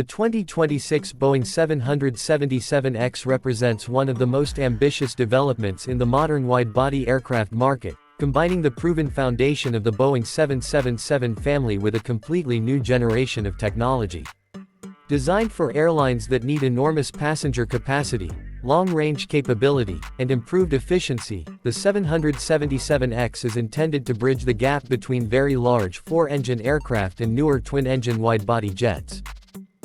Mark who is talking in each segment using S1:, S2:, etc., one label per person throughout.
S1: The 2026 Boeing 777X represents one of the most ambitious developments in the modern wide-body aircraft market, combining the proven foundation of the Boeing 777 family with a completely new generation of technology. Designed for airlines that need enormous passenger capacity, long-range capability, and improved efficiency, the 777X is intended to bridge the gap between very large four-engine aircraft and newer twin-engine wide-body jets.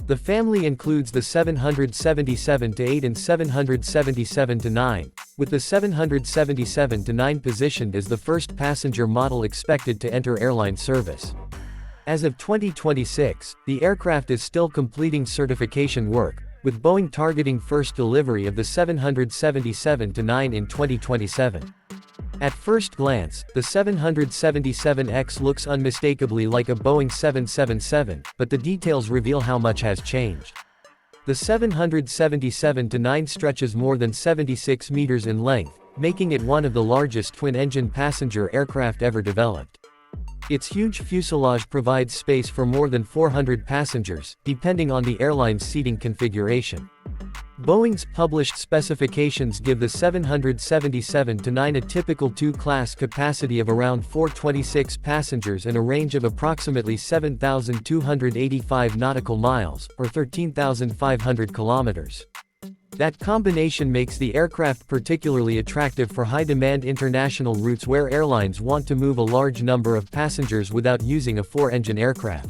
S1: The family includes the 777-8 and 777-9, with the 777-9 positioned as the first passenger model expected to enter airline service. As of 2026, the aircraft is still completing certification work, with Boeing targeting first delivery of the 777-9 in 2027. At first glance, the 777X looks unmistakably like a Boeing 777, but the details reveal how much has changed. The 777-9 stretches more than 76 meters in length, making it one of the largest twin-engine passenger aircraft ever developed. Its huge fuselage provides space for more than 400 passengers, depending on the airline's seating configuration. Boeing's published specifications give the 777-9 a typical two-class capacity of around 426 passengers and a range of approximately 7,285 nautical miles, or 13,500 kilometers. That combination makes the aircraft particularly attractive for high-demand international routes where airlines want to move a large number of passengers without using a four-engine aircraft.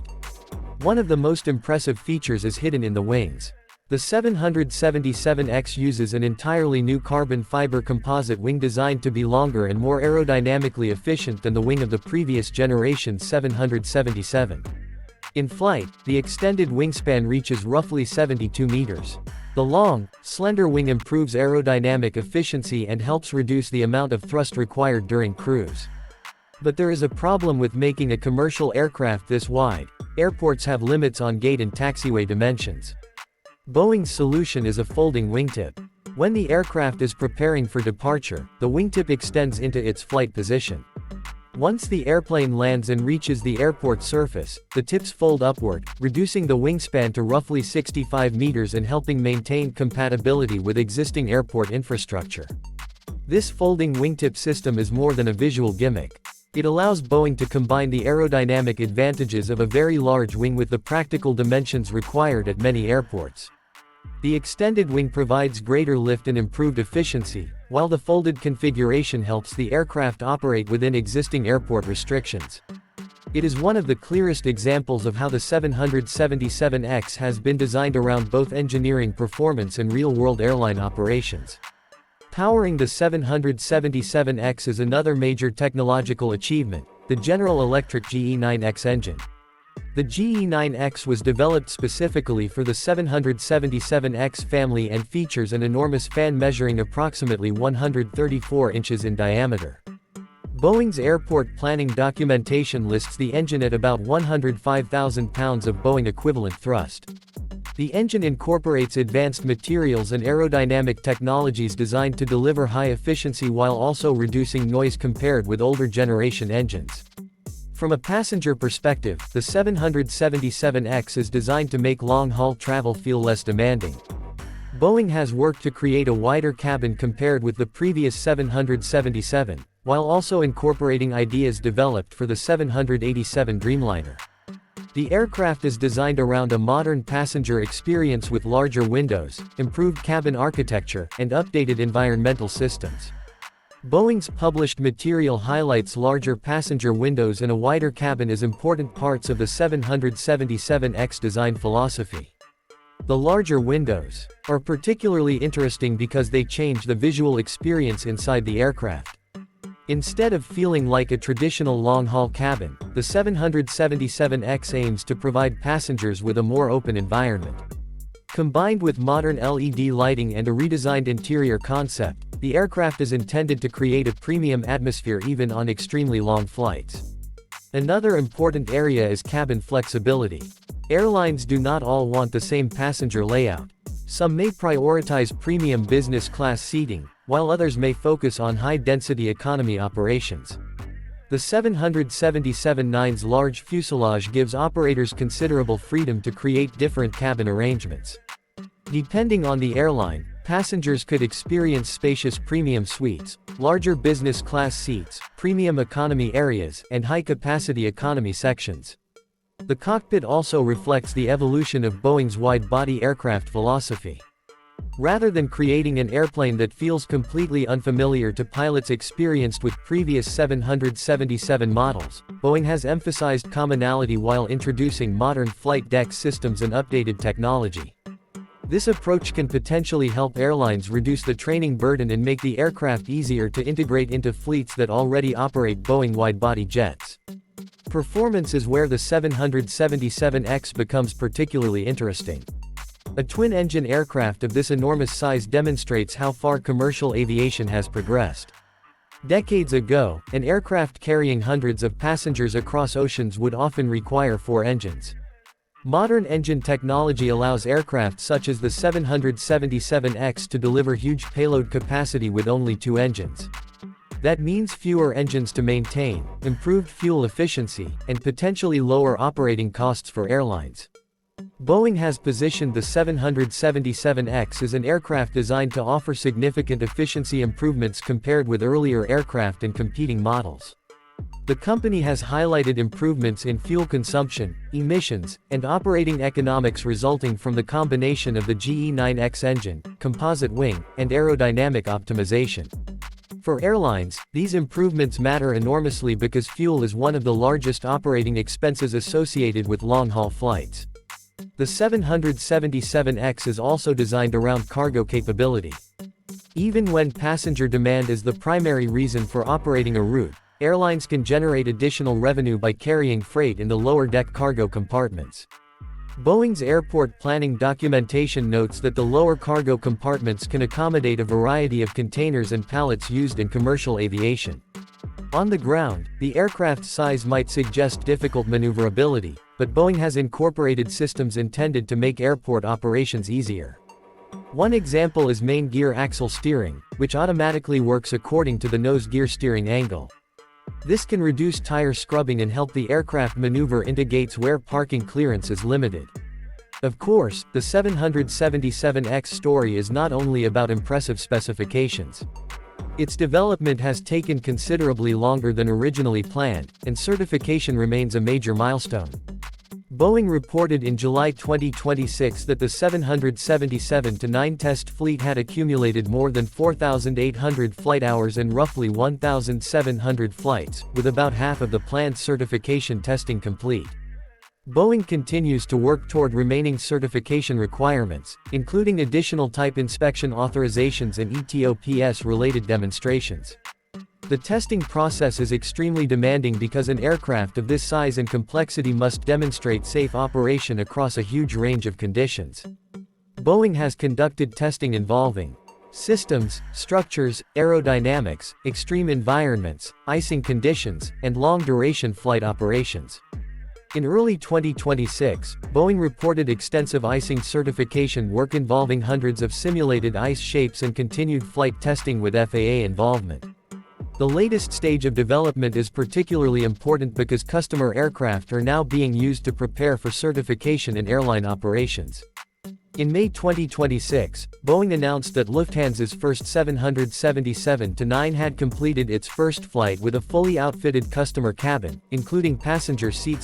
S1: One of the most impressive features is hidden in the wings. The 777X uses an entirely new carbon fiber composite wing designed to be longer and more aerodynamically efficient than the wing of the previous generation 777. In flight, the extended wingspan reaches roughly 72 meters. The long, slender wing improves aerodynamic efficiency and helps reduce the amount of thrust required during cruise. But there is a problem with making a commercial aircraft this wide. Airports have limits on gate and taxiway dimensions. Boeing's solution is a folding wingtip. When the aircraft is preparing for departure, the wingtip extends into its flight position. Once the airplane lands and reaches the airport surface, the tips fold upward, reducing the wingspan to roughly 65 meters and helping maintain compatibility with existing airport infrastructure. This folding wingtip system is more than a visual gimmick. It allows Boeing to combine the aerodynamic advantages of a very large wing with the practical dimensions required at many airports. The extended wing provides greater lift and improved efficiency, while the folded configuration helps the aircraft operate within existing airport restrictions. It is one of the clearest examples of how the 777X has been designed around both engineering performance and real-world airline operations. Powering the 777X is another major technological achievement, the General Electric GE9X engine. The GE9X was developed specifically for the 777X family and features an enormous fan measuring approximately 134 inches in diameter. Boeing's airport planning documentation lists the engine at about 105,000 pounds of Boeing equivalent thrust. The engine incorporates advanced materials and aerodynamic technologies designed to deliver high efficiency while also reducing noise compared with older generation engines. From a passenger perspective, the 777X is designed to make long-haul travel feel less demanding. Boeing has worked to create a wider cabin compared with the previous 777, while also incorporating ideas developed for the 787 Dreamliner. The aircraft is designed around a modern passenger experience with larger windows, improved cabin architecture, and updated environmental systems. Boeing's published material highlights larger passenger windows and a wider cabin as important parts of the 777X design philosophy. The larger windows are particularly interesting because they change the visual experience inside the aircraft. Instead of feeling like a traditional long-haul cabin, the 777X aims to provide passengers with a more open environment. Combined with modern LED lighting and a redesigned interior concept, the aircraft is intended to create a premium atmosphere even on extremely long flights. Another important area is cabin flexibility. Airlines do not all want the same passenger layout. Some may prioritize premium business class seating, while others may focus on high-density economy operations. The 777-9's large fuselage gives operators considerable freedom to create different cabin arrangements. Depending on the airline, passengers could experience spacious premium suites, larger business class seats, premium economy areas, and high-capacity economy sections. The cockpit also reflects the evolution of Boeing's wide-body aircraft philosophy. Rather than creating an airplane that feels completely unfamiliar to pilots experienced with previous 777 models, Boeing has emphasized commonality while introducing modern flight deck systems and updated technology. This approach can potentially help airlines reduce the training burden and make the aircraft easier to integrate into fleets that already operate Boeing wide-body jets. Performance is where the 777X becomes particularly interesting. A twin-engine aircraft of this enormous size demonstrates how far commercial aviation has progressed. Decades ago, an aircraft carrying hundreds of passengers across oceans would often require 4 engines. Modern engine technology allows aircraft such as the 777X to deliver huge payload capacity with only 2 engines. That means fewer engines to maintain, improved fuel efficiency, and potentially lower operating costs for airlines. Boeing has positioned the 777X as an aircraft designed to offer significant efficiency improvements compared with earlier aircraft and competing models. The company has highlighted improvements in fuel consumption, emissions, and operating economics resulting from the combination of the GE9X engine, composite wing, and aerodynamic optimization. For airlines, these improvements matter enormously because fuel is one of the largest operating expenses associated with long-haul flights. The 777X is also designed around cargo capability. Even when passenger demand is the primary reason for operating a route, airlines can generate additional revenue by carrying freight in the lower deck cargo compartments. Boeing's airport planning documentation notes that the lower cargo compartments can accommodate a variety of containers and pallets used in commercial aviation. On the ground, the aircraft size might suggest difficult maneuverability, but Boeing has incorporated systems intended to make airport operations easier. One example is main gear axle steering, which automatically works according to the nose gear steering angle. This can reduce tire scrubbing and help the aircraft maneuver into gates where parking clearance is limited. Of course, the 777X story is not only about impressive specifications. Its development has taken considerably longer than originally planned, and certification remains a major milestone. Boeing reported in July 2026 that the 777-9 test fleet had accumulated more than 4,800 flight hours and roughly 1,700 flights, with about half of the planned certification testing complete. Boeing continues to work toward remaining certification requirements, including additional type inspection authorizations and ETOPS-related demonstrations. The testing process is extremely demanding because an aircraft of this size and complexity must demonstrate safe operation across a huge range of conditions. Boeing has conducted testing involving systems, structures, aerodynamics, extreme environments, icing conditions, and long-duration flight operations. In early 2026, Boeing reported extensive icing certification work involving hundreds of simulated ice shapes and continued flight testing with FAA involvement. The latest stage of development is particularly important because customer aircraft are now being used to prepare for certification in airline operations. In May 2026, Boeing announced that Lufthansa's first 777-9 had completed its first flight with a fully outfitted customer cabin, including passenger seats,